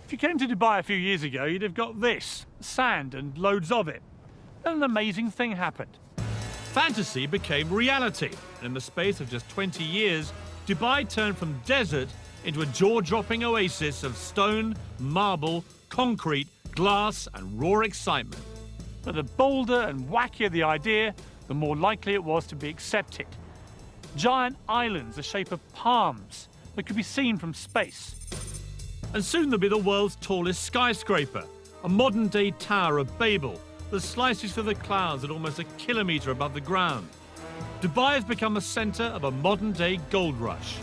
If you came to Dubai a few years ago, you'd have got this, sand and loads of it. Then an amazing thing happened. Fantasy became reality, and in the space of just 20 years, Dubai turned from desert into a jaw-dropping oasis of stone, marble, concrete, glass and raw excitement. But the bolder and wackier the idea, the more likely it was to be accepted. Giant islands the shape of palms that could be seen from space. And soon there'll be the world's tallest skyscraper, a modern-day Tower of Babel that slices through the clouds at almost a kilometre above the ground. Dubai has become a centre of a modern-day gold rush.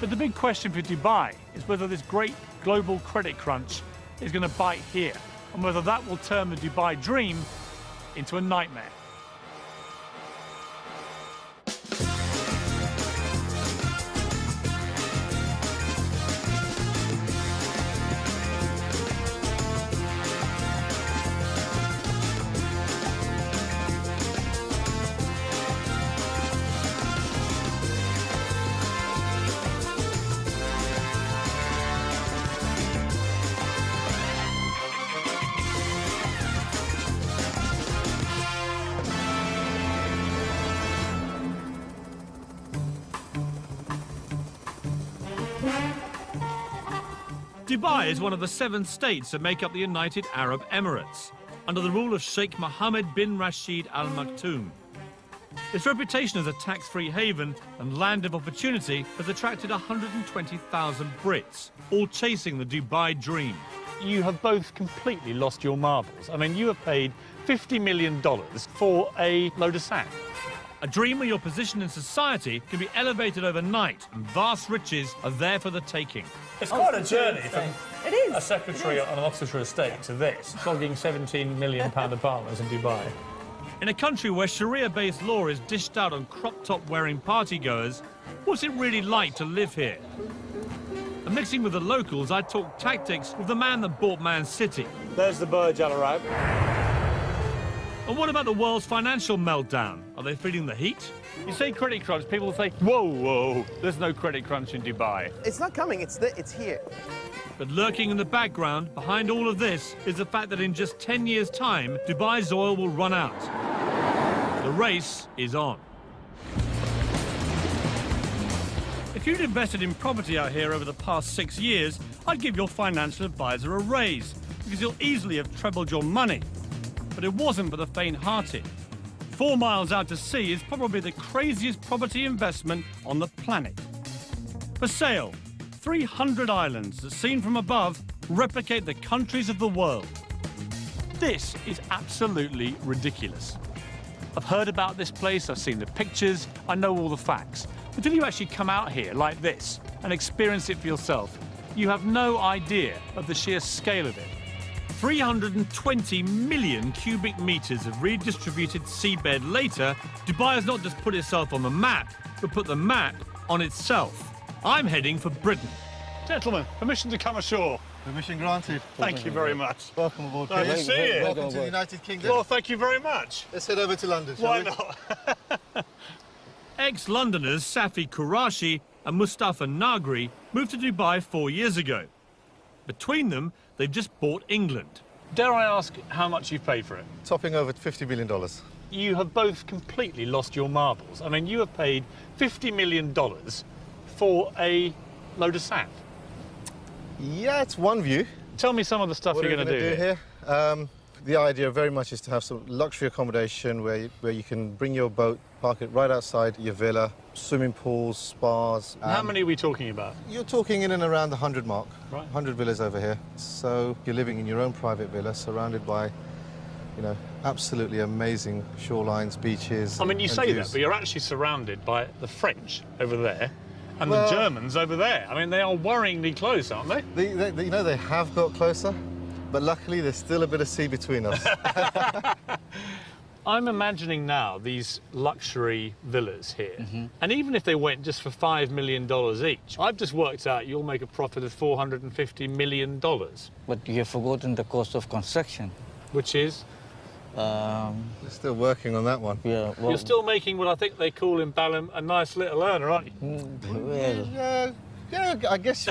But the big question for Dubai is whether this great global credit crunch is going to bite here, and whether that will turn the Dubai dream into a nightmare. Dubai is one of the 7 states that make up the United Arab Emirates, under the rule of Sheikh Mohammed bin Rashid Al Maktoum. Its reputation as a tax-free haven and land of opportunity has attracted 120,000 Brits, all chasing the Dubai dream. You have both completely lost your marbles. I mean, you have paid $50 million for a load of sand. A dream where your position in society can be elevated overnight and vast riches are there for the taking. It's quite a journey from a secretary on an Oxfordshire estate to this, clogging £17 million apartments in Dubai. In a country where Sharia-based law is dished out on crop-top wearing partygoers, what's it really like to live here? And mixing with the locals, I talk tactics with the man that bought Man City. There's the Burj Al Arab. And what about the world's financial meltdown? Are they feeling the heat? You say credit crunch, people say, whoa, whoa, there's no credit crunch in Dubai. It's not coming, it's here. But lurking in the background, behind all of this, is the fact that in just 10 years' time, Dubai's oil will run out. The race is on. If you'd invested in property out here over the past 6 years, I'd give your financial advisor a raise, because you'll easily have trebled your money. But it wasn't for the faint-hearted. 4 miles out to sea is probably the craziest property investment on the planet. For sale, 300 islands that, seen from above, replicate the countries of the world. This is absolutely ridiculous. I've heard about this place, I've seen the pictures, I know all the facts. Until you actually come out here like this and experience it for yourself, you have no idea of the sheer scale of it. 320 million cubic metres of redistributed seabed later, Dubai has not just put itself on the map, but put the map on itself. I'm heading for Britain. Gentlemen, permission to come ashore. Permission granted. Thank you very much. Welcome aboard. Nice to see you. Welcome to the United Kingdom. Well, thank you very much. Let's head over to London, shall Why we? not? Ex-Londoners Safi Qurashi and Mustafa Nagri moved to Dubai 4 years ago. Between them, they've just bought England. Dare I ask how much you've paid for it? Topping over $50 million. You have both completely lost your marbles. I mean, you have paid $50 million for a load of sand. Yeah, it's one view. Tell me some of the stuff What you're are we going to do here? The idea very much is to have some luxury accommodation where you can bring your boat, park it right outside your villa, swimming pools, spas. How many are we talking about? You're talking in and around the 100 mark. Right. 100 villas over here. So you're living in your own private villa, surrounded by, you know, absolutely amazing shorelines, beaches. I mean, you and say views. that, but you're actually surrounded by the French over there and Well, the Germans over there. I mean, they are worryingly close, aren't they? You know, they have got closer, but luckily there's still a bit of sea between us. I'm imagining now these luxury villas here, and even if they went just for $5 million each, I've just worked out you'll make a profit of $450 million. But you have forgotten the cost of construction. Which is? We're still working on that one. Yeah, well, You're still making what I think they call in Balham a nice little earner, aren't you? well, Yeah, Yeah, I guess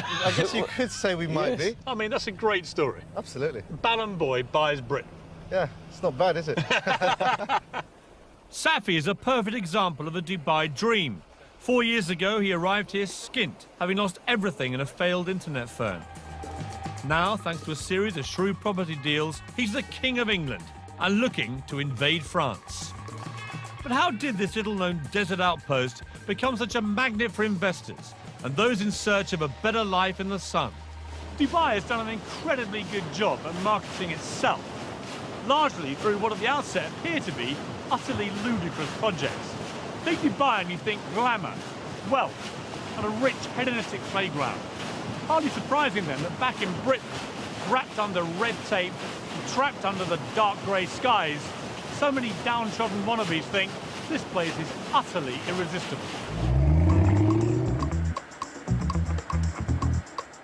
you could say we might be. I mean, that's a great story. Absolutely. Ballon boy buys Britain. Yeah, it's not bad, is it? Safi is a perfect example of the Dubai dream. 4 years ago, he arrived here skint, having lost everything in a failed internet firm. Now, thanks to a series of shrewd property deals, he's the King of England and looking to invade France. But how did this little-known desert outpost become such a magnet for investors and those in search of a better life in the sun? Dubai has done an incredibly good job at marketing itself, largely through what at the outset appear to be utterly ludicrous projects. Think Dubai and you think glamour, wealth, and a rich hedonistic playground. Hardly surprising then that back in Britain, wrapped under red tape and trapped under the dark grey skies, so many downtrodden wannabes think this place is utterly irresistible.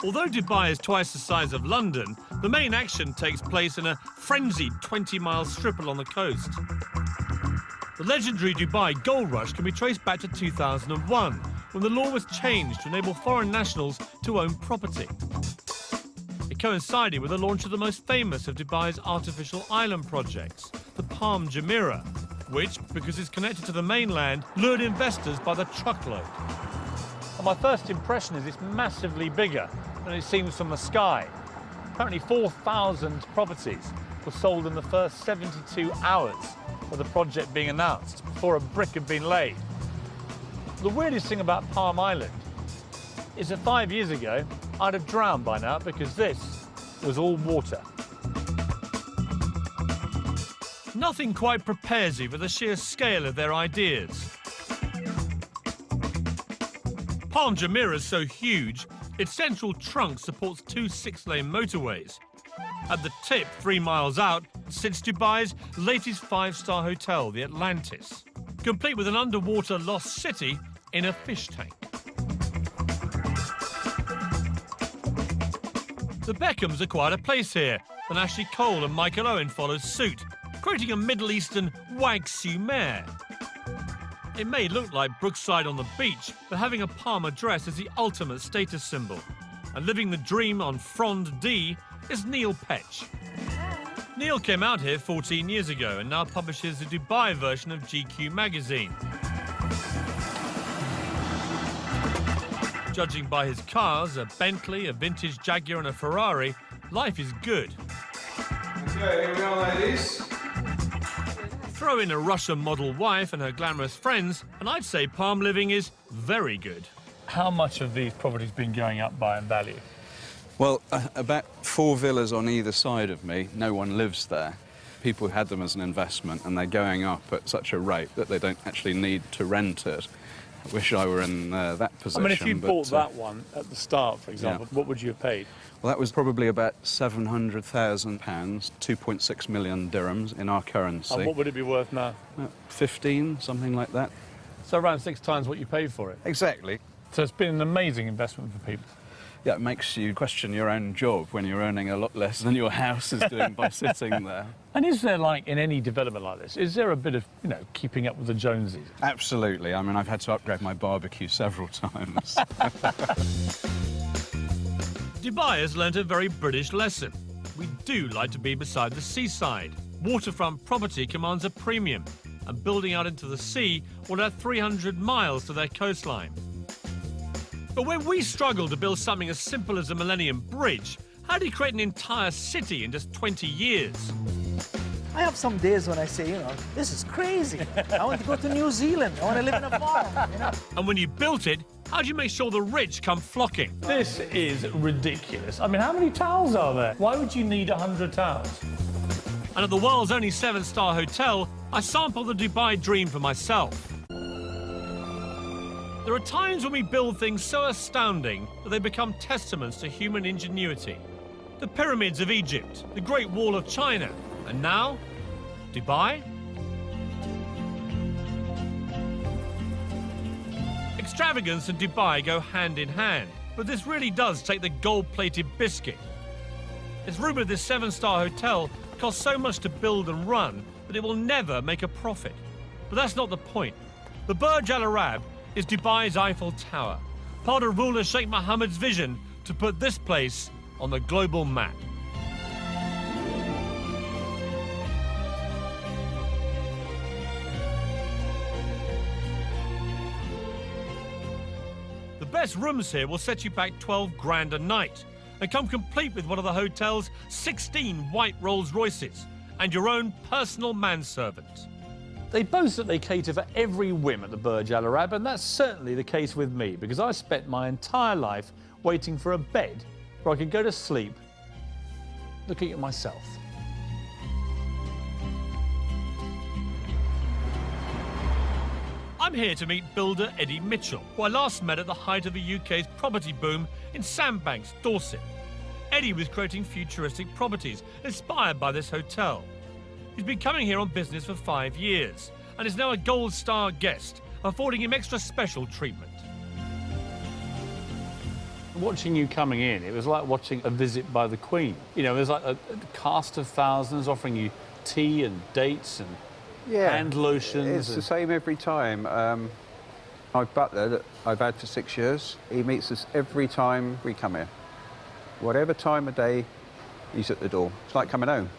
Although Dubai is twice the size of London, the main action takes place in a frenzied 20-mile strip along the coast. The legendary Dubai Gold Rush can be traced back to 2001, when the law was changed to enable foreign nationals to own property. It coincided with the launch of the most famous of Dubai's artificial island projects, the Palm Jumeirah, which, because it's connected to the mainland, lured investors by the truckload. And my first impression is it's massively bigger than it seems from the sky. Apparently 4,000 properties were sold in the first 72 hours of the project being announced, before a brick had been laid. The weirdest thing about Palm Island is that 5 years ago, I'd have drowned by now because this was all water. Nothing quite prepares you for the sheer scale of their ideas. Palm Jumeirah is so huge, its central trunk supports 2 6-lane motorways. At the tip, 3 miles out, sits Dubai's latest 5-star hotel, the Atlantis, complete with an underwater lost city in a fish tank. The Beckhams acquired a place here, and Ashley Cole and Michael Owen followed suit, creating a Middle Eastern Wag-Sumer. It may look like Brookside on the beach, but having a Palm address is the ultimate status symbol. And living the dream on Frond D is Neil Petch. Neil came out here 14 years ago and now publishes the Dubai version of GQ magazine. Judging by his cars, a Bentley, a vintage Jaguar and a Ferrari, life is good. Okay, here we are, ladies. Throw in a Russian model wife and her glamorous friends, and I'd say Palm living is very good. How much have these properties been going up by in value? Well, about 4 villas on either side of me. No one lives there. People had them as an investment, and they're going up at such a rate that they don't actually need to rent it. I wish I were in that position. I mean, if you bought that one at the start, for example, what would you have paid? Well, that was probably about £700,000, 2.6 million dirhams in our currency. And what would it be worth now? 15, something like that. So around 6 times what you paid for it. Exactly. So it's been an amazing investment for people. Yeah, it makes you question your own job when you're earning a lot less than your house is doing by sitting there. And is there, like, in any development like this, is there a bit of, you know, keeping up with the Joneses? Absolutely. I mean, I've had to upgrade my barbecue several times. Dubai has learnt a very British lesson. We do like to be beside the seaside. Waterfront property commands a premium, and building out into the sea will add 300 miles to their coastline. But when we struggle to build something as simple as a Millennium Bridge, how do you create an entire city in just 20 years? I have some days when I say, you know, this is crazy. I want to go to New Zealand. I want to live in a farm, you know. And when you built it, how do you make sure the rich come flocking? This is ridiculous. I mean, how many towels are there? Why would you need 100 towels? And at the world's only 7-star hotel, I sampled the Dubai dream for myself. There are times when we build things so astounding that they become testaments to human ingenuity. The pyramids of Egypt, the Great Wall of China, and now, Dubai? Extravagance and Dubai go hand in hand, but this really does take the gold-plated biscuit. It's rumoured this 7-star hotel costs so much to build and run that it will never make a profit. But that's not the point. The Burj Al Arab is Dubai's Eiffel Tower, part of ruler Sheikh Mohammed's vision to put this place on the global map. The best rooms here will set you back 12 grand a night and come complete with one of the hotel's 16 white Rolls Royces and your own personal manservant. They boast that they cater for every whim at the Burj Al Arab, and that's certainly the case with me, because I spent my entire life waiting for a bed where I could go to sleep looking at myself. I'm here to meet builder Eddie Mitchell, who I last met at the height of the UK's property boom in Sandbanks, Dorset. Eddie was creating futuristic properties inspired by this hotel. He's been coming here on business for 5 years and is now a Gold Star guest, affording him extra special treatment. Watching you coming in, it was like watching a visit by the Queen. You know, it was like a cast of thousands offering you tea and dates and hand lotions. It's the same every time. My butler that I've had for 6 years, he meets us every time we come here. Whatever time of day, he's at the door. It's like coming home.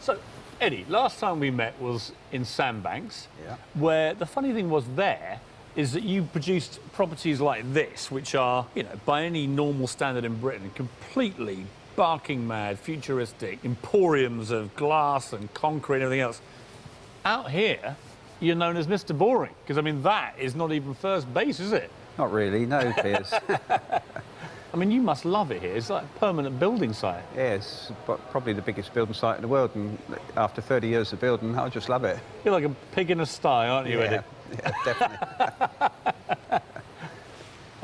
So, Eddie, last time we met was in Sandbanks, Yeah. where the funny thing was there is that you produced properties like this, which are, you know, by any normal standard in Britain, completely barking mad, futuristic emporiums of glass and concrete and everything else. Out here, you're known as Mr. Boring, because, I mean, that is not even first base, is it? Not really, no, Piers. I mean, you must love it here. It's like a permanent building site. Yes, but probably the biggest building site in the world, and after 30 years of building, I just love it. You're like a pig in a sty, aren't you, Eddie? Yeah, definitely.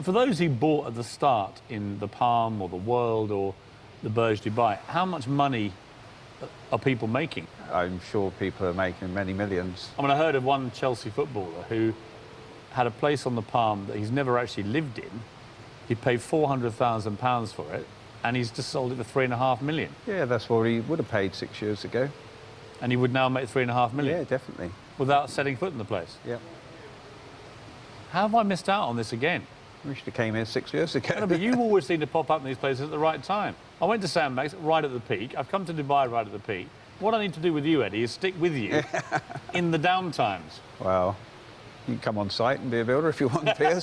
For those who bought at the start in the Palm or the World or the Burj Dubai, how much money are people making? I'm sure people are making many millions. I mean, I heard of one Chelsea footballer who had a place on the Palm that he's never actually lived in. He paid £400,000 for it, and he's just sold it for £3.5 million. Yeah, that's what he would have paid 6 years ago. And he would now make £3.5 million? Yeah, definitely. Without setting foot in the place? Yeah. How have I missed out on this again? We should have came here 6 years ago. No, but you always seem to pop up in these places at the right time. I went to Sandbanks right at the peak. I've come to Dubai right at the peak. What I need to do with you, Eddie, is stick with you in the down times. Well, you can come on site and be a builder if you want, Piers.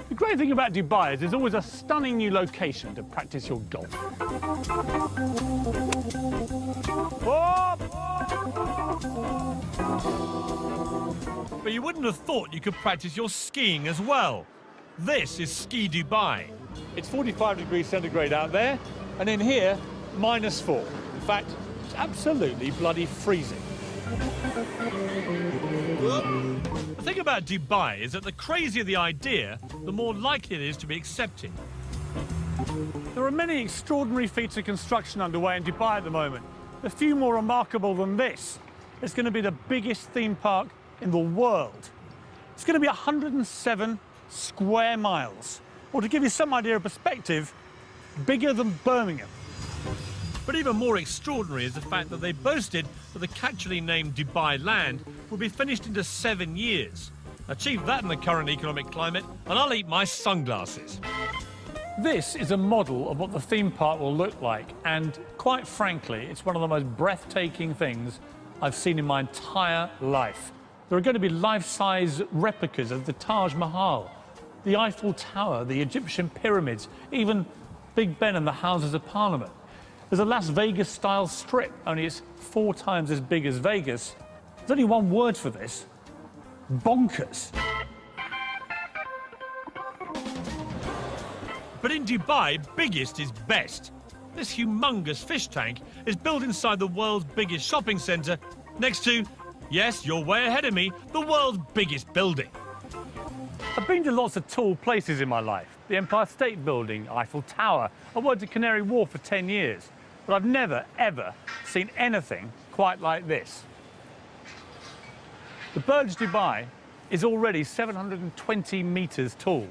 The great thing about Dubai is there's always a stunning new location to practice your golf. But you wouldn't have thought you could practice your skiing as well. This is Ski Dubai. It's 45 degrees centigrade out there, and in here, -4. In fact, it's absolutely bloody freezing. The thing about Dubai is that the crazier the idea, the more likely it is to be accepted. There are many extraordinary feats of construction underway in Dubai at the moment. A few more remarkable than this. It's going to be the biggest theme park in the world. It's going to be 107 square miles. Or to give you some idea of perspective, bigger than Birmingham. But even more extraordinary is the fact that they boasted that the catchily named Dubai Land would be finished into 7 years. Achieve that in the current economic climate, and I'll eat my sunglasses. This is a model of what the theme park will look like, and quite frankly, it's one of the most breathtaking things I've seen in my entire life. There are going to be life-size replicas of the Taj Mahal, the Eiffel Tower, the Egyptian pyramids, even Big Ben and the Houses of Parliament. There's a Las Vegas-style strip, only it's 4 times as big as Vegas. There's only one word for this: bonkers. But in Dubai, biggest is best. This humongous fish tank is built inside the world's biggest shopping centre, next to, yes, you're way ahead of me, the world's biggest building. I've been to lots of tall places in my life. The Empire State Building, Eiffel Tower. I worked at Canary Wharf for 10 years. But I've never, ever seen anything quite like this. The Burj Dubai is already 720 metres tall,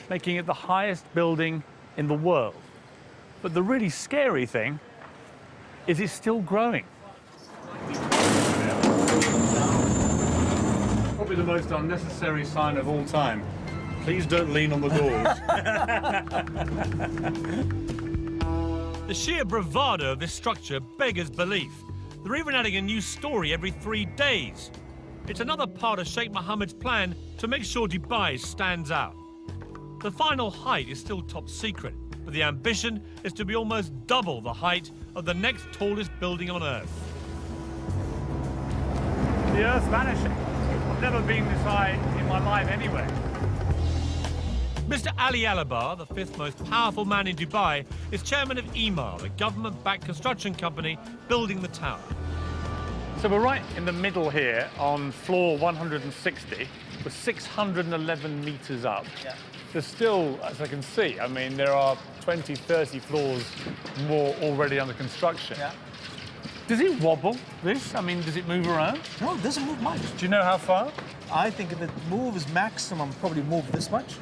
making it the highest building in the world. But the really scary thing is it's still growing. be the most unnecessary sign of all time. Please don't lean on the doors. The sheer bravado of this structure beggars belief. They're even adding a new story every 3 days. It's another part of Sheikh Mohammed's plan to make sure Dubai stands out. The final height is still top secret, but the ambition is to be almost double the height of the next tallest building on Earth. The Earth's vanishing. I've never been this high in my life anyway. Mr. Ali Alabar, the 5th most powerful man in Dubai, is chairman of Emaar, the government-backed construction company building the tower. So we're right in the middle here on floor 160. We're 611 meters up. Yeah. There's still, as I can see, I mean, there are 20, 30 floors more already under construction. Yeah. Does it wobble, this? I mean, does it move around? No, it doesn't move much. Do you know how far? I think if it moves maximum, probably move this much.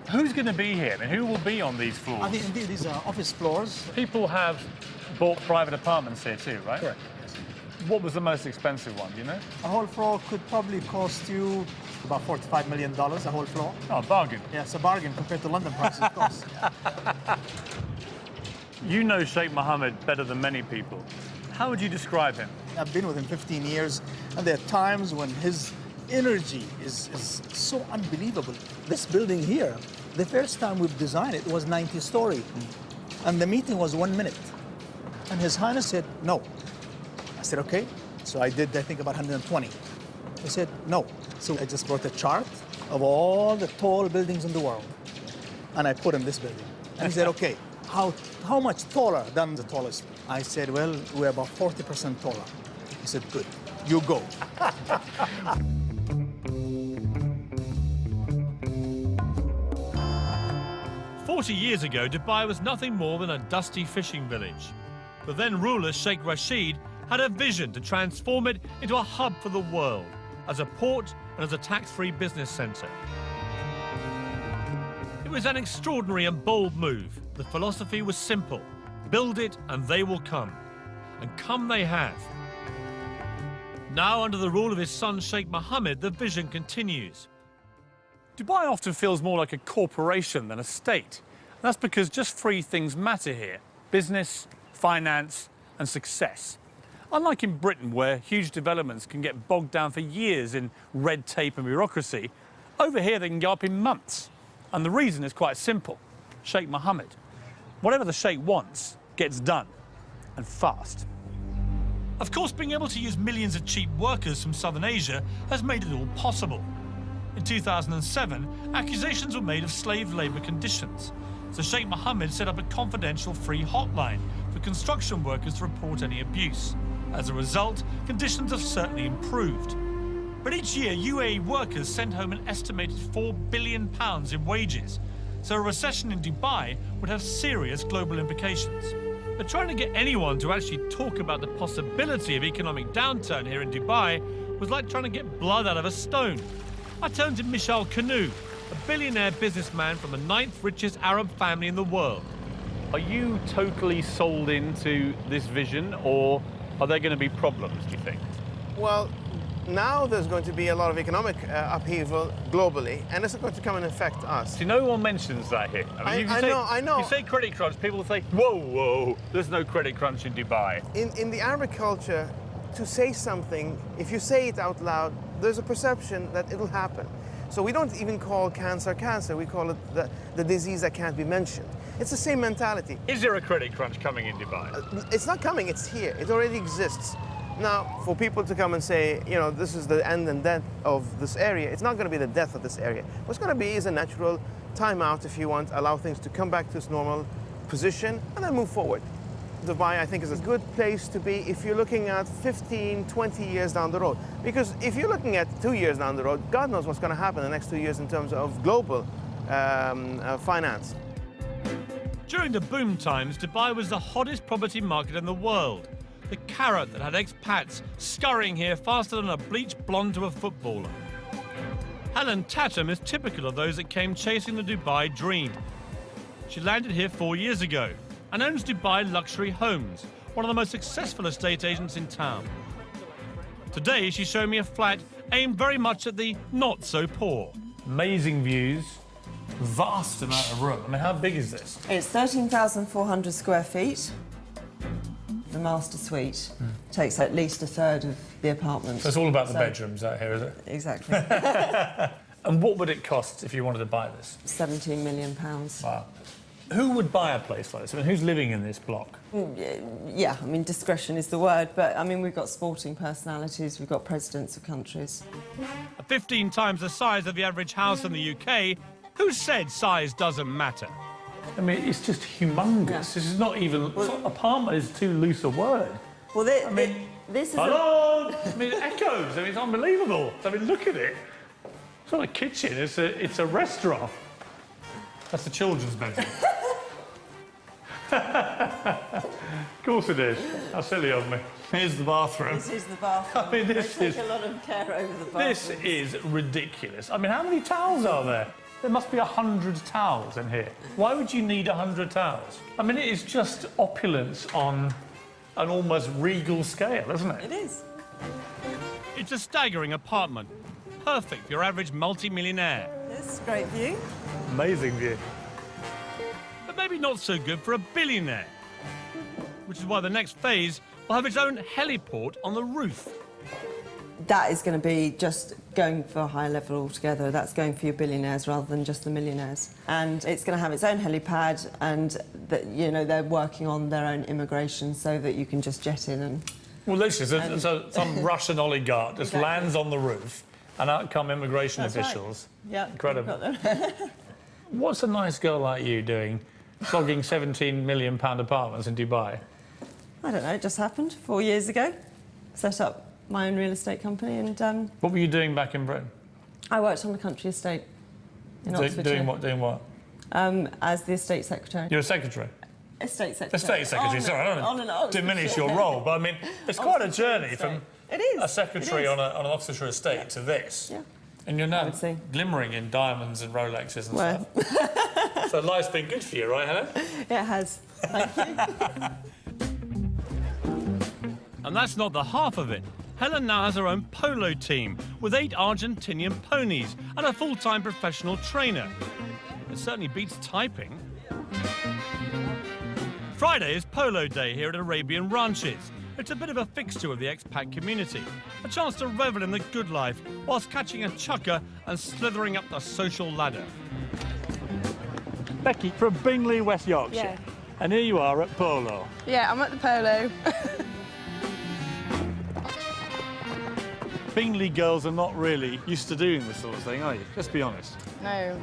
Who's going to be here? I mean, who will be on these floors? I think indeed these are office floors. People have bought private apartments here too, right? Correct. Yes. What was the most expensive one, do you know? A whole floor could probably cost you about $45 million, a whole floor. Oh, bargain. Yeah, it's a bargain compared to London prices, of course. You know Sheikh Mohammed better than many people. How would you describe him? I've been with him 15 years, and there are times when his energy is so unbelievable. This building here, the first time we've designed it was 90-story, and the meeting was 1 minute. And His Highness said, no. I said, okay. So I did, I think, about 120. He said, no. So I just brought a chart of all the tall buildings in the world, and I put in this building. And he said, okay, how much taller than the tallest? I said, well, we're about 40% taller. He said, good, you go. 40 years ago, Dubai was nothing more than a dusty fishing village. The then ruler, Sheikh Rashid, had a vision to transform it into a hub for the world, as a port and as a tax-free business centre. It was an extraordinary and bold move. The philosophy was simple: build it and they will come. And come they have. Now, under the rule of his son Sheikh Mohammed, the vision continues. Dubai often feels more like a corporation than a state. That's because just three things matter here: business, finance, and success. Unlike in Britain, where huge developments can get bogged down for years in red tape and bureaucracy, over here they can go up in months. And the reason is quite simple: Sheikh Mohammed. Whatever the Sheikh wants gets done, and fast. Of course, being able to use millions of cheap workers from Southern Asia has made it all possible. In 2007, accusations were made of slave labour conditions, so Sheikh Mohammed set up a confidential free hotline for construction workers to report any abuse. As a result, conditions have certainly improved. But each year, UAE workers send home an estimated £4 billion in wages, so a recession in Dubai would have serious global implications. But trying to get anyone to actually talk about the possibility of economic downturn here in Dubai was like trying to get blood out of a stone. I turned to Michel Kanu, a billionaire businessman from the 9th richest Arab family in the world. Are you totally sold into this vision, or are there going to be problems, do you think? Well, now there's going to be a lot of economic upheaval globally, and it's going to come and affect us. See, no one mentions that here. I know. You say credit crunch, people will say, whoa, there's no credit crunch in Dubai. In the Arabic culture, to say something, if you say it out loud, there's a perception that it'll happen. So we don't even call cancer cancer, we call it the disease that can't be mentioned. It's the same mentality. Is there a credit crunch coming in Dubai? It's not coming, it's here. It already exists. Now, for people to come and say, you know, this is the end and death of this area, it's not going to be the death of this area. What's going to be is a natural timeout, if you want, allow things to come back to its normal position and then move forward. Dubai, I think, is a good place to be if you're looking at 15, 20 years down the road. Because if you're looking at 2 years down the road, God knows what's going to happen in the next 2 years in terms of global finance. During the boom times, Dubai was the hottest property market in the world. The carrot that had expats scurrying here faster than a bleached blonde to a footballer. Helen Tatum is typical of those that came chasing the Dubai dream. She landed here 4 years ago and owns Dubai Luxury Homes, one of the most successful estate agents in town. Today, she's showing me a flat aimed very much at the not-so-poor. Amazing views, vast amount of room. I mean, how big is this? It's 13,400 square feet. The master suite takes at least a third of the apartment. So it's all about the bedrooms out here, is it? Exactly. And what would it cost if you wanted to buy this? £17 million. Wow. Who would buy a place like this? I mean, who's living in this block? Yeah, I mean, discretion is the word, but I mean, we've got sporting personalities, we've got presidents of countries. 15 times the size of the average house in the UK. Who said size doesn't matter? I mean, it's just humongous. Yeah. This is not even... apartment is too loose a word. Well, this is Hello! I mean, it echoes. I mean, it's unbelievable. I mean, look at it. It's not a kitchen, it's a restaurant. That's the children's bedroom. Of course it is. How silly of me. Here's the bathroom. This is the bathroom. I mean, this they is... take a lot of care over the bathroom. This is ridiculous. I mean, how many towels are there? There must be 100 towels in here. Why would you need 100 towels? I mean, it is just opulence on an almost regal scale, isn't it? It is. It's a staggering apartment. Perfect for your average multi-millionaire. This great view. Amazing view. But maybe not so good for a billionaire. Which is why the next phase will have its own heliport on the roof. That is going to be just going for a higher level altogether. That's going for your billionaires rather than just the millionaires. And it's going to have its own helipad, and you know, they're working on their own immigration so that you can just jet in and... Well, literally, so some Russian oligarch just Exactly. lands on the roof, and out come immigration That's right. officials. Yeah, Incredible. you've got them. What's a nice girl like you doing, flogging £17 million apartments in Dubai? I don't know, it just happened 4 years ago. Set up my own real estate company, and What were you doing back in Britain? I worked on the country estate in Oxfordshire. Doing what? Doing what? As the estate secretary. You're a secretary? Estate secretary. Estate secretary, sorry, I On don't an Oxfordshire. diminish your role, but I mean, it's quite a journey from It is. a secretary It is. on an Oxfordshire estate to this. Yeah. And you're now would say. glimmering in diamonds and Rolexes and Well. stuff. So life's been good for you, right, Helen? It has. Thank you. And that's not the half of it. Helen now has her own polo team with 8 Argentinian ponies and a full-time professional trainer. It certainly beats typing. Friday is polo day here at Arabian Ranches. It's a bit of a fixture of the expat community, a chance to revel in the good life whilst catching a chukker and slithering up the social ladder. Becky from Bingley, West Yorkshire. Yeah. And here you are at polo. Yeah, I'm at the polo. Bingley girls are not really used to doing this sort of thing, are you? Let's be honest. No.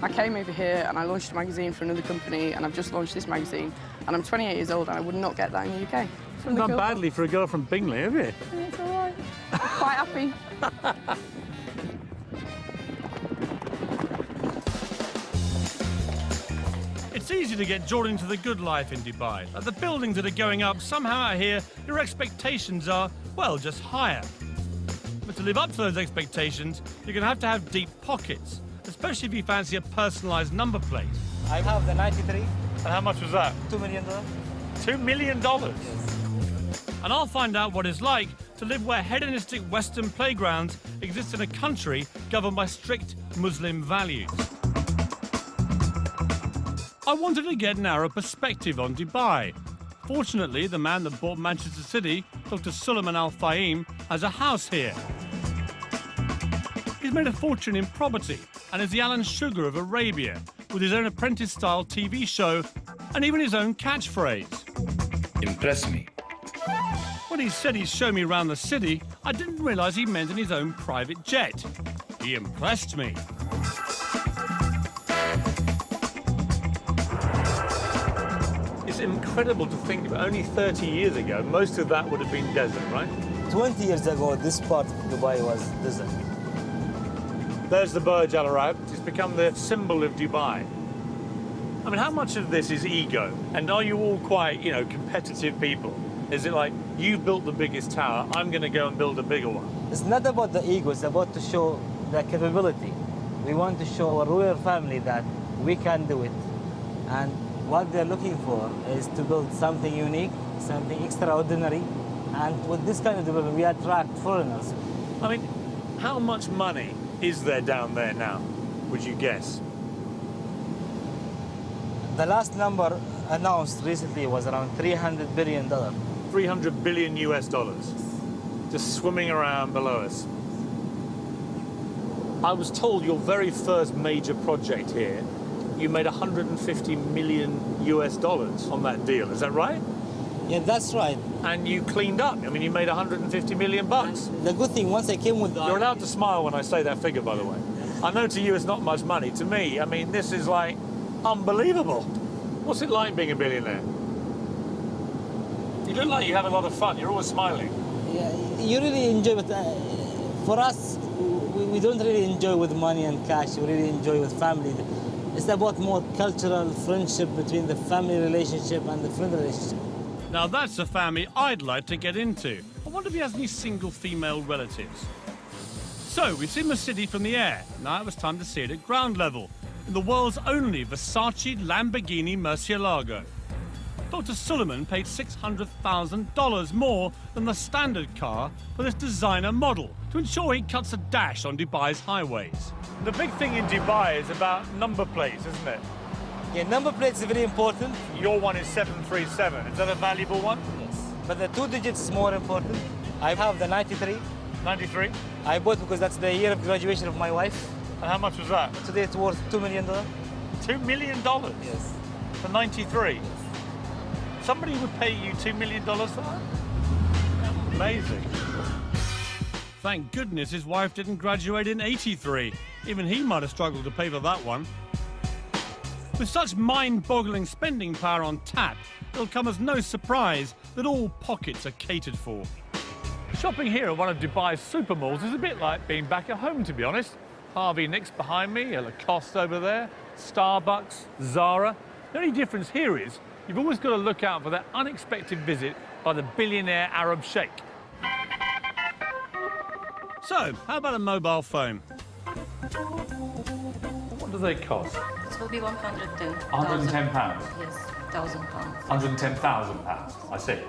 I came over here and I launched a magazine for another company, and I've just launched this magazine, and I'm 28 years old and I would not get that in the UK. From the Not girl- badly for a girl from Bingley, have you? It's all right. Quite happy. It's easy to get drawn into the good life in Dubai. Like the buildings that are going up, somehow out here, your expectations are, well, just higher. But to live up to those expectations, you're going to have deep pockets, especially if you fancy a personalised number plate. I have the 93, And how much was that? $2 million. $2 million? And I'll find out what it's like to live where hedonistic Western playgrounds exist in a country governed by strict Muslim values. I wanted to get an Arab perspective on Dubai. Fortunately, the man that bought Manchester City, Dr. Suleiman Al Fahim, has a house here. He's made a fortune in property and is the Alan Sugar of Arabia, with his own apprentice-style TV show and even his own catchphrase. Impress me. When he said he'd show me around the city, I didn't realise he meant in his own private jet. He impressed me. It's incredible to think about only 30 years ago, most of that would have been desert, right? 20 years ago, this part of Dubai was desert. There's the Burj Al Arab. It's become the symbol of Dubai. I mean, how much of this is ego? And are you all quite, you know, competitive people? Is it like, you built the biggest tower, I'm going to go and build a bigger one? It's not about the ego, it's about to show the capability. We want to show our royal family that we can do it. And what they're looking for is to build something unique, something extraordinary, And with this kind of development, we attract foreigners. I mean, how much money is there down there now, would you guess? The last number announced recently was around $300 billion. 300 billion US dollars, just swimming around below us. I was told your very first major project here, you made 150 million US dollars on that deal. Is that right? Yeah, that's right. And you cleaned up. I mean, you made 150 million bucks. The good thing, once I came with the... You're allowed to smile when I say that figure, by the way. I know to you it's not much money. To me, I mean, this is like unbelievable. What's it like being a billionaire? You look like you have a lot of fun. You're always smiling. Yeah, you really enjoy it. For us, we don't really enjoy with money and cash. We really enjoy with family. It's about more cultural friendship between the family relationship and the friend relationship. Now that's a family I'd like to get into. I wonder if he has any single female relatives. So we've seen the city from the air. Now it was time to see it at ground level, in the world's only Versace Lamborghini Murcielago. Dr. Suleiman paid $600,000 more than the standard car for this designer model to ensure he cuts a dash on Dubai's highways. The big thing in Dubai is about number plates, isn't it? Yeah, number plates is very important. Your one is 737. Is that a valuable one? Yes. But the 2 digits is more important. I have the 93. 93? I bought because that's the year of graduation of my wife. And how much was that? Today it's worth $2 million. $2 million? Yes. For 93? Somebody would pay you $2 million for that? Amazing. Thank goodness his wife didn't graduate in '83. Even he might have struggled to pay for that one. With such mind-boggling spending power on tap, it'll come as no surprise that all pockets are catered for. Shopping here at one of Dubai's super malls is a bit like being back at home, to be honest. Harvey Nicks behind me, a Lacoste over there, Starbucks, Zara. The only difference here is you've always got to look out for that unexpected visit by the billionaire Arab sheikh. So, how about a mobile phone? What do they cost? It will be 110. £110? Yes, £1,000. £110,000, I see.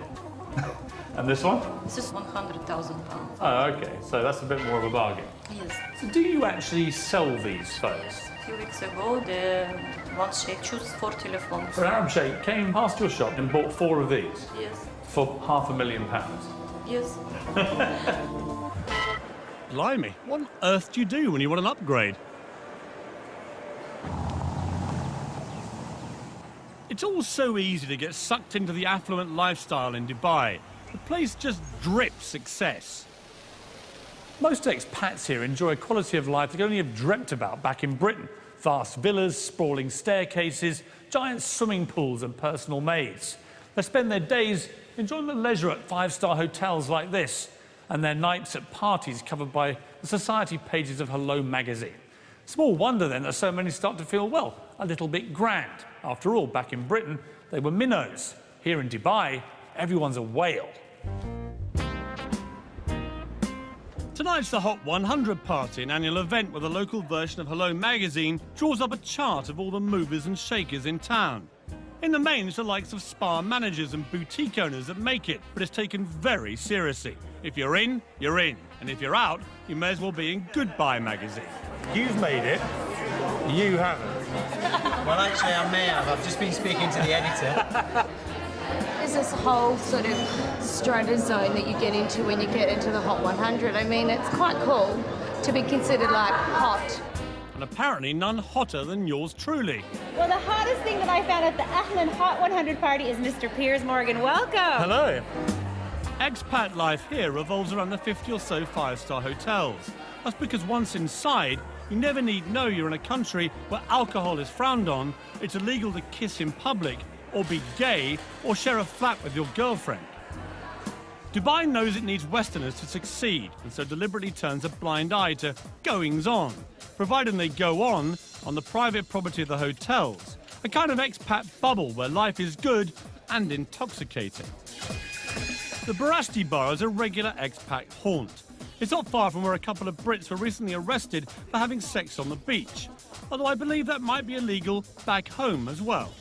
And this one? This is £100,000. Oh, okay, so that's a bit more of a bargain. Yes. So do you actually sell these phones? A few weeks ago, the one sheikh chose 4 telephones. So an Arab sheikh came past your shop and bought 4 of these? Yes. For £500,000? Yes. Blimey, what on earth do you do when you want an upgrade? It's all so easy to get sucked into the affluent lifestyle in Dubai. The place just drips success. Most expats here enjoy a quality of life they could only have dreamt about back in Britain. Vast villas, sprawling staircases, giant swimming pools and personal maids. They spend their days enjoying the leisure at 5-star hotels like this, and their nights at parties covered by the society pages of Hello magazine. Small wonder then that so many start to feel, well, a little bit grand. After all, back in Britain, they were minnows. Here in Dubai, everyone's a whale. Tonight's the Hot 100 party, an annual event where the local version of Hello magazine draws up a chart of all the movers and shakers in town. In the main, it's the likes of spa managers and boutique owners that make it, but it's taken very seriously. If you're in, you're in. And if you're out, you may as well be in Goodbye magazine. You've made it. You haven't. Well, actually, I may have. I've just been speaking to the editor. There's this whole sort of strata zone that you get into when you get into the Hot 100. I mean, it's quite cool to be considered, like, hot. And apparently none hotter than yours truly. Well, the hottest thing that I found at the Ahlan Hot 100 party is Mr. Piers Morgan. Welcome. Hello. Expat life here revolves around the 50 or so 5-star hotels. That's because once inside, you never need know you're in a country where alcohol is frowned on, it's illegal to kiss in public, or be gay, or share a flat with your girlfriend. Dubai knows it needs Westerners to succeed, and so deliberately turns a blind eye to goings-on, providing they go on the private property of the hotels, a kind of expat bubble where life is good and intoxicating. The Barasti Bar is a regular expat haunt. It's not far from where a couple of Brits were recently arrested for having sex on the beach, although I believe that might be illegal back home as well.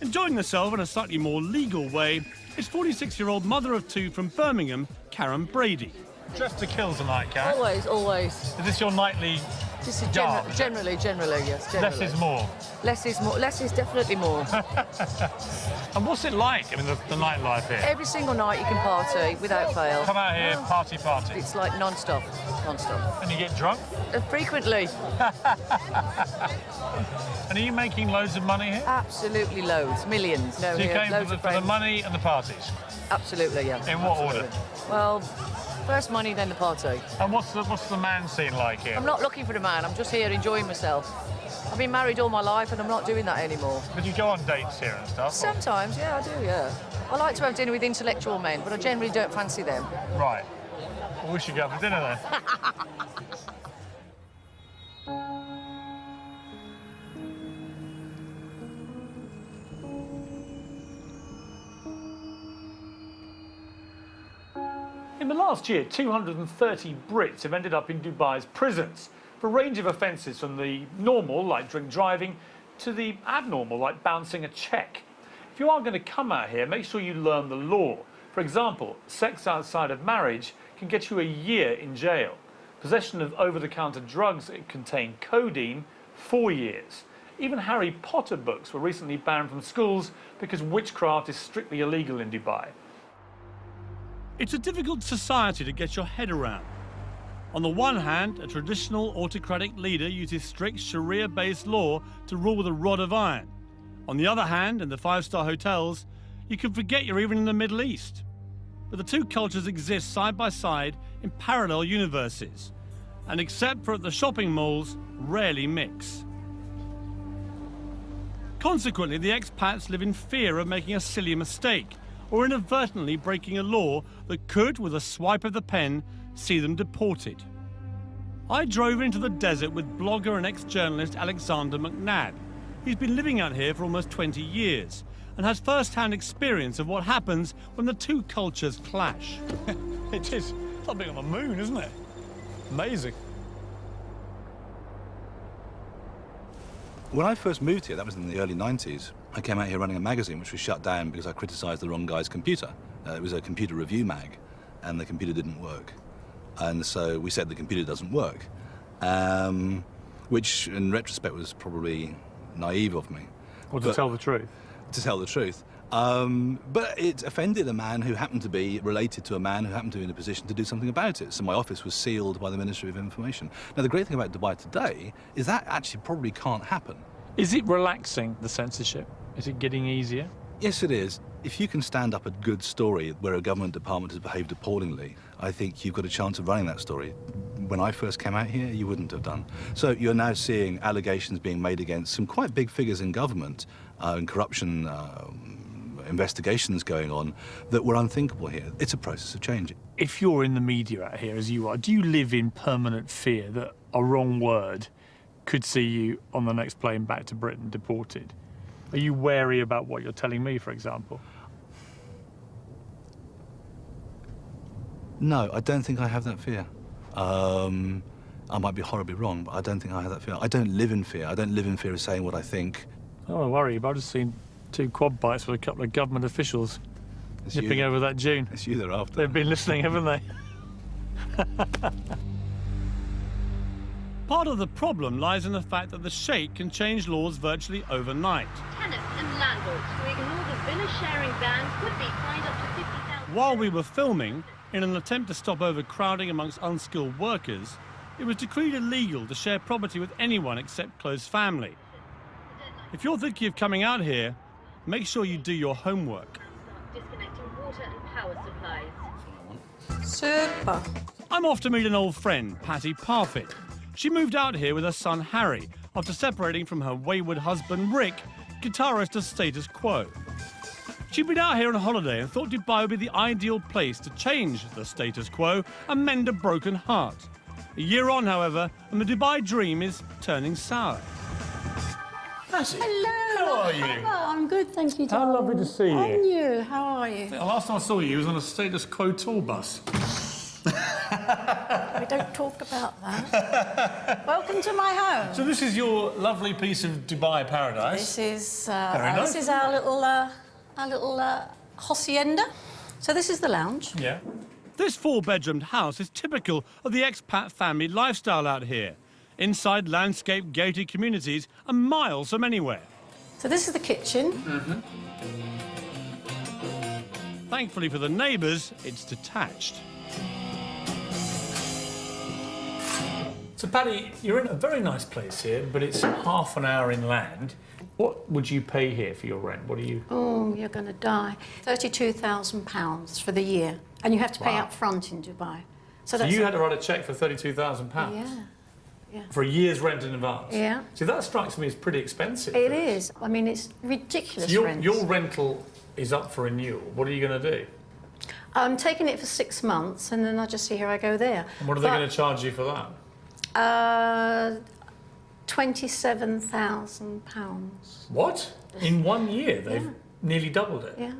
Enjoying yourself in a slightly more legal way, It's 46-year-old mother of two from Birmingham, Karen Brady. Dressed to kill tonight, Karen. Always, always. Is this your nightly This is garb? generally, yes. Generally. Less is more. Less is more. Less is definitely more. And what's it like? I mean, the nightlife here. Every single night you can party without fail. Come out here, party. It's like non-stop. And you get drunk? Frequently. And are you making loads of money here? Absolutely loads, millions. No, So you here, came loads for of the friends. money and the parties? Absolutely, yeah. In what order? Well, first money, then the party. And what's the man scene like here? I'm not looking for a man. I'm just here enjoying myself. I've been married all my life, and I'm not doing that anymore. But you go on dates here and stuff? Sometimes, yeah, I do, yeah. I like to have dinner with intellectual men, but I generally don't fancy them. Right. Well, we should go for dinner then. In the last year, 230 Brits have ended up in Dubai's prisons for a range of offences, from the normal, like drink driving, to the abnormal, like bouncing a cheque. If you are going to come out here, make sure you learn the law. For example, sex outside of marriage can get you a year in jail. Possession of over-the-counter drugs that contain codeine, 4 years. Even Harry Potter books were recently banned from schools because witchcraft is strictly illegal in Dubai. It's a difficult society to get your head around. On the one hand, a traditional autocratic leader uses strict Sharia-based law to rule with a rod of iron. On the other hand, in the five-star hotels, you can forget you're even in the Middle East. But the two cultures exist side by side in parallel universes, and except for at the shopping malls, rarely mix. Consequently, the expats live in fear of making a silly mistake or inadvertently breaking a law that could, with a swipe of the pen, see them deported. I drove into the desert with blogger and ex-journalist Alexander McNabb. He's been living out here for almost 20 years and has first-hand experience of what happens when the two cultures clash. It is. It's like being on the moon, isn't it? Amazing. When I first moved here, that was in the early 90s, I came out here running a magazine which was shut down because I criticised the wrong guy's computer. It was a computer review mag, and the computer didn't work. And so we said the computer doesn't work, which in retrospect was probably naive of me. Or to tell the truth. To tell the truth. But it offended a man who happened to be related to a man who happened to be in a position to do something about it. So my office was sealed by the Ministry of Information. Now, the great thing about Dubai today is that actually probably can't happen. Is it relaxing, the censorship? Is it getting easier? Yes, it is. If you can stand up a good story where a government department has behaved appallingly, I think you've got a chance of running that story. When I first came out here, you wouldn't have done. So you're now seeing allegations being made against some quite big figures in government and corruption investigations going on that were unthinkable here. It's a process of change. If you're in the media out here, as you are, do you live in permanent fear that a wrong word could see you on the next plane back to Britain deported? Are you wary about what you're telling me, for example? No, I don't think I have that fear. I might be horribly wrong, but I don't think I have that fear. I don't live in fear. I don't live in fear of saying what I think. I don't worry, but I've just seen 2 quad bikes with a couple of government officials nipping over that dune. It's you they're after. They've been listening, haven't they? Part of the problem lies in the fact that the Sheikh can change laws virtually overnight. Tenants and landlords who ignore the villa sharing ban could be fined up to 50,000. While we were filming, in an attempt to stop overcrowding amongst unskilled workers, it was decreed illegal to share property with anyone except close family. If you're thinking of coming out here, make sure you do your homework. Disconnecting water and power supplies. Super. I'm off to meet an old friend, Patty Parfit. She moved out here with her son Harry after separating from her wayward husband Rick, guitarist of Status Quo. She'd been out here on holiday and thought Dubai would be the ideal place to change the status quo and mend a broken heart. A year on, however, and the Dubai dream is turning sour. Patty, Hello. how are you? Oh, I'm good, thank you, How darling. lovely to see you. And you, how are you? The last time I saw you was on a Status Quo tour bus. We don't talk about that. Welcome to my home. So this is your lovely piece of Dubai paradise. This is Very nice. this is our little hacienda. So this is the lounge. Yeah. This four-bedroomed house is typical of the expat family lifestyle out here. Inside landscape gated communities are miles from anywhere. So this is the kitchen. Thankfully for the neighbours, it's detached. So, Paddy, you're in a very nice place here, but it's half an hour inland. What would you pay here for your rent? What do you... Oh, you're going to die. £32,000 for the year. And you have to pay Wow. up front in Dubai. So you had to write a cheque for £32,000? Yeah. For a year's rent in advance? Yeah. See, that strikes me as pretty expensive. It is. I mean, it's ridiculous So rent. your rental is up for renewal. What are you going to do? I'm taking it for 6 months, and then I just see how I go there. And what are they going to charge you for that? £27,000. What? In 1 year, they've nearly doubled it? Yeah.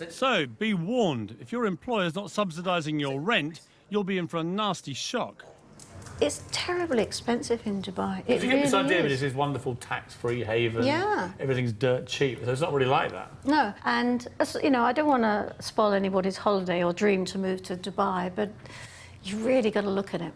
So, be warned, if your employer's not subsidising your rent, you'll be in for a nasty shock. It's terribly expensive in Dubai. It If you get this really idea of is. this wonderful tax-free haven, Yeah. everything's dirt cheap, so it's not really like that. No, and you know, I don't want to spoil anybody's holiday or dream to move to Dubai, but you really got to look at it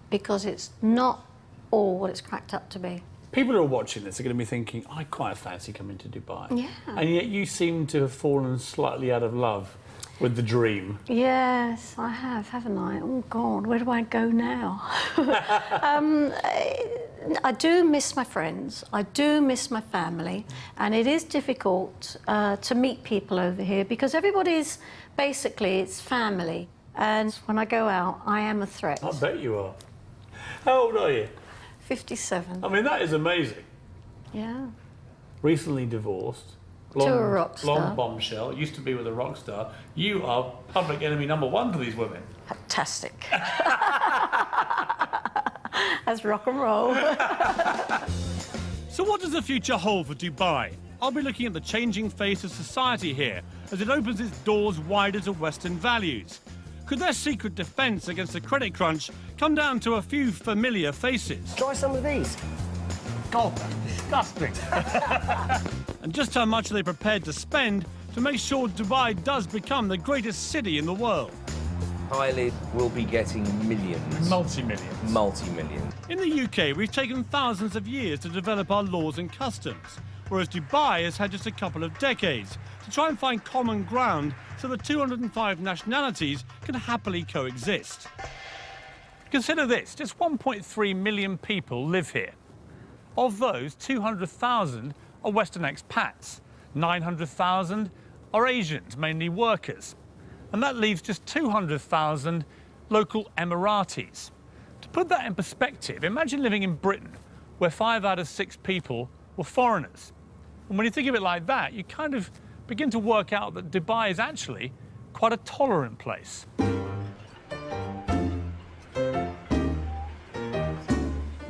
because it's not all what it's cracked up to be. People who are watching this are going to be thinking, I quite fancy coming to Dubai. Yeah. And yet you seem to have fallen slightly out of love with the dream. Yes, I have, haven't I? Oh God, where do I go now? I do miss my friends. I do miss my family, and it is difficult to meet people over here because everybody's basically it's family. And when I go out, I am a threat. I bet you are. How old are you? 57. I mean, that is amazing. Yeah. Recently divorced. To a rock star. Long bombshell. Used to be with a rock star. You are public enemy #1 to these women. Fantastic. That's rock and roll. So what does the future hold for Dubai? I'll be looking at the changing face of society here as it opens its doors wider to Western values. Could their secret defence against the credit crunch come down to a few familiar faces? Try some of these. God, that's disgusting. And just how much are they prepared to spend to make sure Dubai does become the greatest city in the world? Eyelid will be getting millions. Multi-millions. Multi-million. In the UK, we've taken thousands of years to develop our laws and customs, whereas Dubai has had just a couple of decades to try and find common ground so the 205 nationalities can happily coexist. Consider this, just 1.3 million people live here. Of those, 200,000 are Western expats. 900,000 are Asians, mainly workers. And that leaves just 200,000 local Emiratis. To put that in perspective, imagine living in Britain, where 5 out of 6 people were foreigners. And when you think of it like that, you kind of begin to work out that Dubai is actually quite a tolerant place.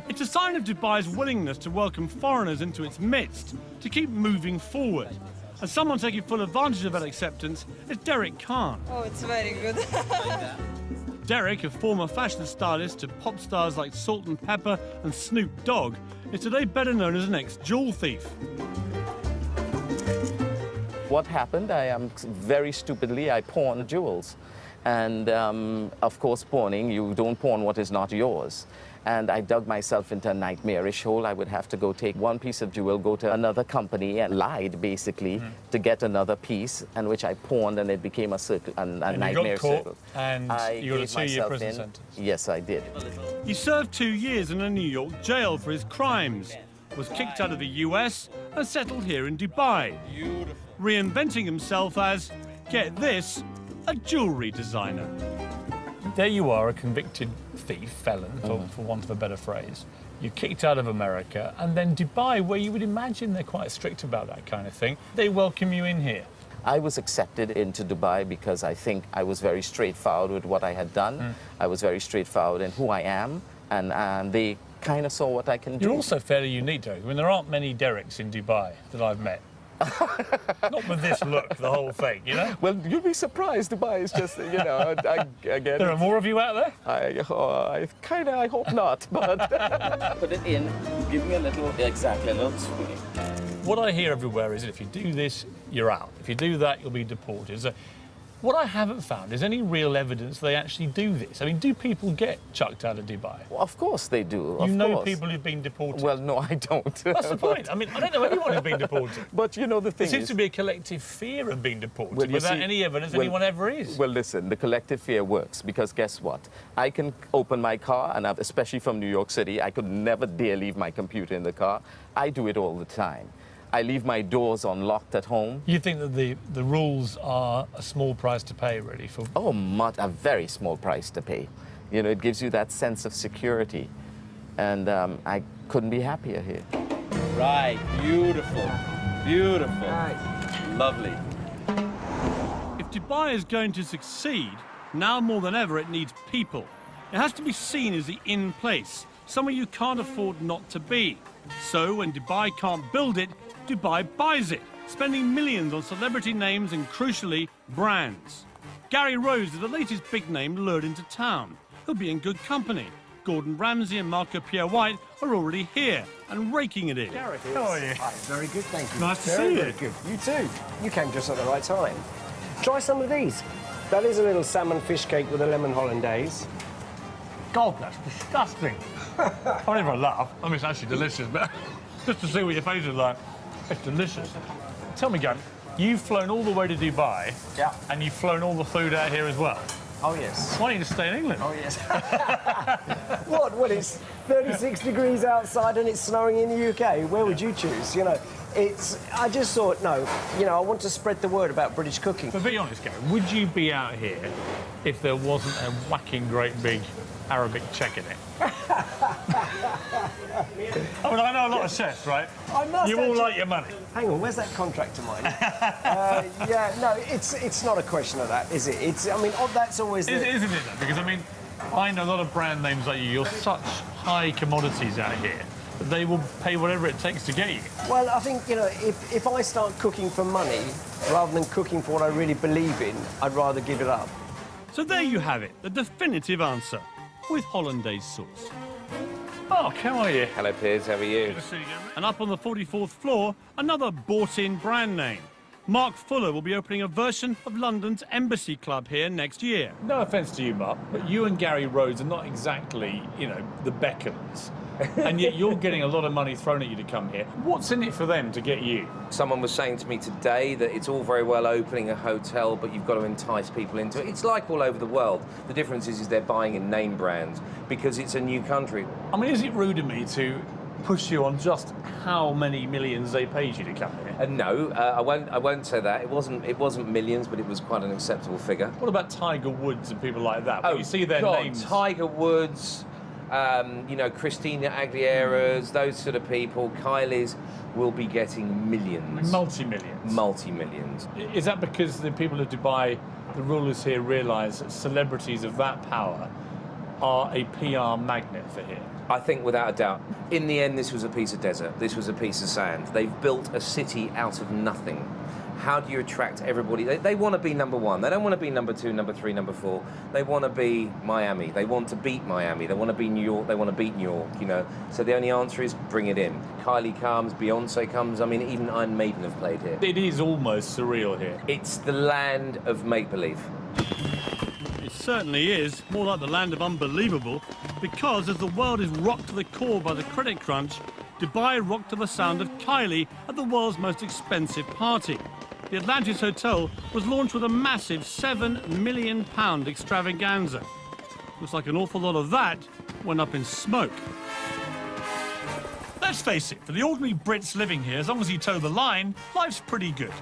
It's a sign of Dubai's willingness to welcome foreigners into its midst, to keep moving forward. And someone taking full advantage of that acceptance is Derek Khan. Oh, it's very good. Derek, a former fashion stylist to pop stars like Salt and Pepper and Snoop Dogg, is today better known as an ex-jewel thief. What happened, very stupidly, I pawned jewels. And of course, pawning, you don't pawn what is not yours. And I dug myself into a nightmarish hole. I would have to go take one piece of jewel, go to another company and lied, basically, to get another piece, and which I pawned, and it became a circle, a nightmare circle. And you got a 2-year prison sentence. Yes, I did. He served 2 years in a New York jail for his crimes, was kicked out of the US and settled here in Dubai, reinventing himself as, get this, a jewellery designer. There you are, a convicted thief, felon, for want of a better phrase. You're kicked out of America, and then Dubai, where you would imagine they're quite strict about that kind of thing, they welcome you in here. I was accepted into Dubai because I think I was very straightforward with what I had done. I was very straightforward in who I am, and they kind of saw what I can do. You're also fairly unique, Derek. I mean, there aren't many Dereks in Dubai that I've met. Not with this look, the whole thing, you know? Well, you'll be surprised. Dubai is just, you know, again... There are more of you out there? I hope not, but... Put it in, give me a little, exactly, a little swing. What I hear everywhere is that if you do this, you're out. If you do that, you'll be deported. So what I haven't found is any real evidence they actually do this. I mean, do people get chucked out of Dubai? Well, of course they do. You know people who've been deported? Well, no, I don't. That's the point. I mean, I don't know anyone who's been deported. But you know, the thing There seems to be a collective fear of being deported Well, you without see- any evidence well- anyone ever is. Well, listen, the collective fear works because guess what? I can open my car, and especially from New York City, I could never dare leave my computer in the car. I do it all the time. I leave my doors unlocked at home. You think that the rules are a small price to pay, really? For Oh, a very small price to pay. You know, it gives you that sense of security. And I couldn't be happier here. Right, beautiful, beautiful. Lovely. If Dubai is going to succeed, now more than ever it needs people. It has to be seen as the in place, somewhere you can't afford not to be. So when Dubai can't build it, Dubai buys it, spending millions on celebrity names and, crucially, brands. Gary Rhodes is the latest big name lured into town. He'll be in good company. Gordon Ramsay and Marco Pierre White are already here and raking it in. Gary, how are you? Hi, very good, thank you. Nice to very, see you. Very good. You too. You came just at the right time. Try some of these. That is a little salmon fish cake with a lemon hollandaise. God, that's disgusting. I don't even laugh. I mean, it's actually delicious, but just to see what your face is like, it's delicious. Tell me, Gary, you've flown all the way to Dubai. Yeah. And you've flown all the food out here as well. Oh, yes. Why don't you just stay in England? Oh, yes. What? Well, it's 36 degrees outside and it's snowing in the UK. Where would you choose? You know, I just thought, no, you know, I want to spread the word about British cooking. But be honest, Gary, would you be out here if there wasn't a whacking great big Arabic check in it? I mean, I know a lot of chefs, right? I must You all actually- like your money. Hang on, where's that contract of mine? Yeah, no, it's not a question of that, is it? I mean, that's always the... Isn't it, though? Because, I mean, I know a lot of brand names like you. You're such high commodities out here that they will pay whatever it takes to get you. Well, I think, you know, if I start cooking for money rather than cooking for what I really believe in, I'd rather give it up. So there you have it, the definitive answer, with hollandaise sauce. Mark, how are you? Hello, Piers, how are you? And up on the 44th floor, another bought-in brand name. Mark Fuller will be opening a version of London's Embassy Club here next year. No offence to you, Mark, but you and Gary Rhodes are not exactly, you know, the Beckhams. And yet you're getting a lot of money thrown at you to come here. What's in it for them to get you? Someone was saying to me today that it's all very well opening a hotel, but you've got to entice people into it. It's like all over the world. The difference is they're buying in name brands because it's a new country. I mean, is it rude of me to push you on just how many millions they paid you to come here? No, I won't say that. It wasn't millions, but it was quite an acceptable figure. What about Tiger Woods and people like that? Oh, When you see their God, names. Tiger Woods, you know, Christina Aguilera's, those sort of people, Kylie's will be getting millions. Multi-millions. Multi-millions. Is that because the people of Dubai, the rulers here, realise that celebrities of that power are a PR magnet for here? I think without a doubt. In the end, this was a piece of desert. This was a piece of sand. They've built a city out of nothing. How do you attract everybody? They want to be number one. They don't want to be number two, number three, number four. They want to be Miami. They want to beat Miami. They want to be New York. They want to beat New York, you know. So the only answer is bring it in. Kylie comes, Beyonce comes. I mean, even Iron Maiden have played here. It is almost surreal here. It's the land of make-believe. It certainly is, more like the land of unbelievable, because as the world is rocked to the core by the credit crunch, Dubai rocked to the sound of Kylie at the world's most expensive party. The Atlantis Hotel was launched with a massive £7 million extravaganza. Looks like an awful lot of that went up in smoke. Let's face it, for the ordinary Brits living here, as long as you toe the line, life's pretty good.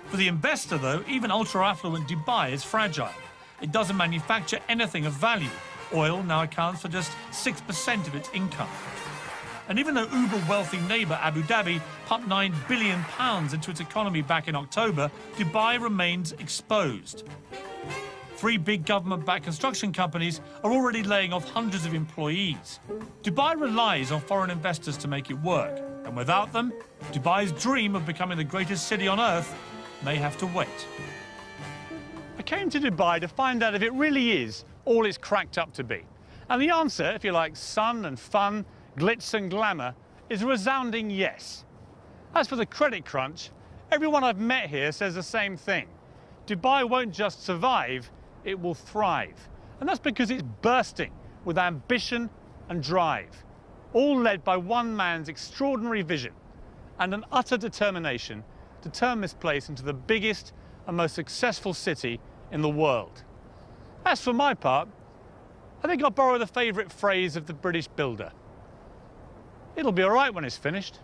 For the investor, though, even ultra-affluent Dubai is fragile. It doesn't manufacture anything of value. Oil now accounts for just 6% of its income. And even though uber-wealthy neighbour Abu Dhabi pumped £9 billion into its economy back in October, Dubai remains exposed. 3 big government-backed construction companies are already laying off hundreds of employees. Dubai relies on foreign investors to make it work, and without them, Dubai's dream of becoming the greatest city on earth may have to wait. I came to Dubai to find out if it really is all it's cracked up to be. And the answer, if you like sun and fun, glitz and glamour, is a resounding yes. As for the credit crunch, everyone I've met here says the same thing. Dubai won't just survive, it will thrive. And that's because it's bursting with ambition and drive, all led by one man's extraordinary vision and an utter determination to turn this place into the biggest and most successful city in the world. As for my part, I think I'll borrow the favourite phrase of the British builder. It'll be all right when it's finished.